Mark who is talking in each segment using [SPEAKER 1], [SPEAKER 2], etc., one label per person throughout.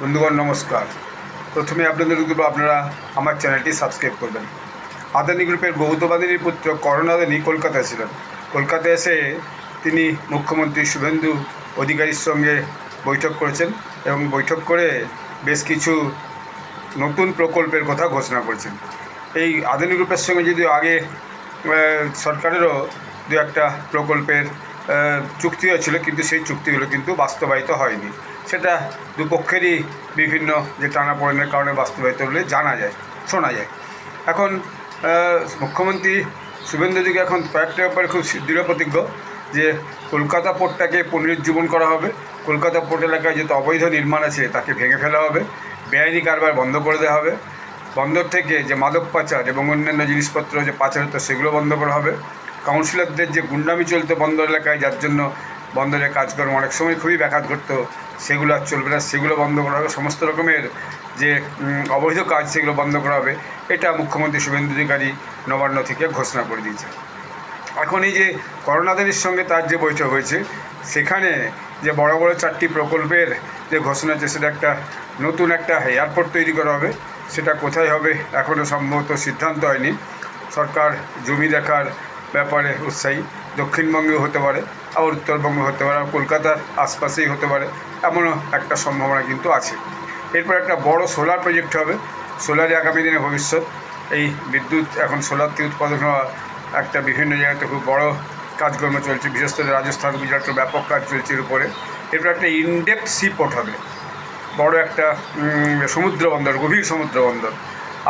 [SPEAKER 1] বন্ধুগণ নমস্কার। প্রথমে আপনাদের বলব আপনারা আমার চ্যানেলটি সাবস্ক্রাইব করবেন। আদানি গ্রুপের গৌতম আদানির পুত্র করণ আদানি কলকাতায় ছিলেন। কলকাতায় এসে তিনি মুখ্যমন্ত্রী শুভেন্দু অধিকারীর সঙ্গে বৈঠক করেছেন এবং বৈঠক করে বেশ কিছু নতুন প্রকল্পের কথা ঘোষণা করেছেন। এই আদানি গ্রুপের সঙ্গে যদিও আগে সরকারেরও দু একটা প্রকল্পের চুক্তি হয়েছিল, কিন্তু সেই চুক্তিগুলো কিন্তু বাস্তবায়িত হয়নি। সেটা দুপক্ষেরই বিভিন্ন যে টানাপোড়েনের কারণে বাস্তবায়িত বলে শোনা যায়। এখন মুখ্যমন্ত্রী শুভেন্দু অধিকারী এখন কয়েকটা ব্যাপারে খুব দৃঢ় প্রতিজ্ঞ যে কলকাতা পোর্টটাকে পুনরুজ্জীবন করা হবে, কলকাতা পোর্ট এলাকায় যত অবৈধ নির্মাণ আছে তাকে ভেঙে ফেলা হবে, বেআইনি কারবার বন্ধ করে দেওয়া হবে, বন্দর থেকে যে মাদক পাচার এবং অন্যান্য জিনিসপত্র যে পাচার হতো সেগুলো বন্ধ করা হবে, কাউন্সিলরদের যে গুন্ডামি চলতো বন্দর এলাকায়, যার জন্য বন্দরের কাজকর্ম অনেক সময় খুবই ব্যাঘাত ঘটতো, সেগুলো আর চলবে না, সেগুলো বন্ধ করা হবে। সমস্ত রকমের যে অবৈধ কাজ সেগুলো বন্ধ করা হবে। এটা মুখ্যমন্ত্রী শুভেন্দু অধিকারী নবান্ন থেকে ঘোষণা করে দিয়েছে। এখন এই যে করণ আদানির সঙ্গে তার যে বৈঠক হয়েছে, সেখানে যে বড় বড় 4টি প্রকল্পের যে ঘোষণা হয়েছে, সেটা একটা নতুন একটা এয়ারপোর্ট তৈরি করা হবে। সেটা কোথায় হবে এখনও সম্ভবত সিদ্ধান্ত হয়নি। সরকার জমি দেখার ব্যাপারে উৎসাহী, দক্ষিণবঙ্গেও হতে পারে, আবার উত্তরবঙ্গে হতে পারে, কলকাতার আশপাশেই হতে পারে, এমনও একটা সম্ভাবনা কিন্তু আছে। এরপর একটা বড় সোলার প্রজেক্ট হবে। সোলারে আগামী দিনে ভবিষ্যৎ। এই বিদ্যুৎ এখন সোলার থেকে উৎপাদন হওয়া একটা বিভিন্ন জায়গাতে খুব বড় কাজকর্ম চলছে, বিশেষ করে রাজস্থান, গুজরাটের ব্যাপক কাজ চলছে এর উপরে। এরপর একটা ইনডেপথ সি পোর্ট হবে, বড় একটা সমুদ্র বন্দর, গভীর সমুদ্র বন্দর,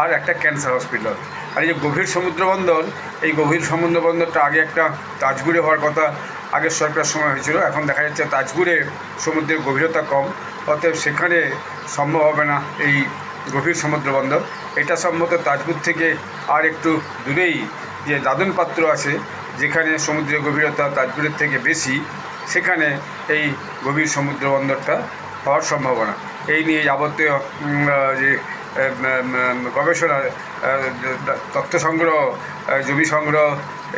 [SPEAKER 1] আর একটা ক্যান্সার হসপিটাল হবে। আর এই যে গভীর সমুদ্র বন্দর, এই গভীর সমুদ্র বন্দরটা আগে একটা তাজপুরে হওয়ার কথা আগের সরকার সময় হয়েছিল। এখন দেখা যাচ্ছে তাজপুরে সমুদ্রের গভীরতা কম, অতএব সেখানে সম্ভব হবে না এই গভীর সমুদ্র বন্দর। এটা সম্ভবত তাজপুর থেকে আর একটু দূরেই যে দাদন পাত্র আছে, যেখানে সমুদ্রের গভীরতা তাজপুরের থেকে বেশি, সেখানে এই গভীর সমুদ্র বন্দরটা হওয়ার সম্ভাবনা। এই নিয়ে যাবতীয় যে গবেষণা, তথ্য সংগ্রহ, জমি সংগ্রহ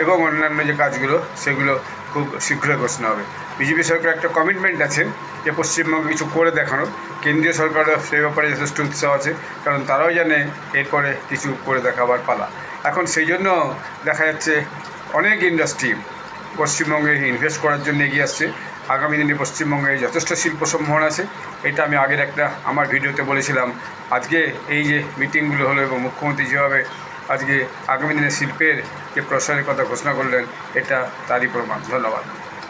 [SPEAKER 1] এবং অন্যান্য যে কাজগুলো, সেগুলো খুব শীঘ্রই ঘোষণা হবে। বিজেপি সরকার একটা কমিটমেন্ট আছে যে পশ্চিমবঙ্গে কিছু করে দেখানোর। কেন্দ্রীয় সরকারও সেই ব্যাপারে যথেষ্ট উৎসাহ আছে, কারণ তারাও জানে এরপরে কিছু করে দেখাবার পালা। এখন সেই জন্য দেখা যাচ্ছে অনেক ইন্ডাস্ট্রি পশ্চিমবঙ্গে ইনভেস্ট করার জন্য এগিয়ে আসছে। আগামী দিনে পশ্চিমবঙ্গে যথেষ্ট শিল্প সম্ভাবনা আছে। এটা আমি আগের একটা আমার ভিডিওতে বলেছিলাম। আজকে এই যে মিটিংগুলো হলো এবং মুখ্যমন্ত্রী যেভাবে আজকে আগামী দিনে শিল্পের যে প্রসারের কথা ঘোষণা করলেন, এটা তারই প্রমাণ। ধন্যবাদ।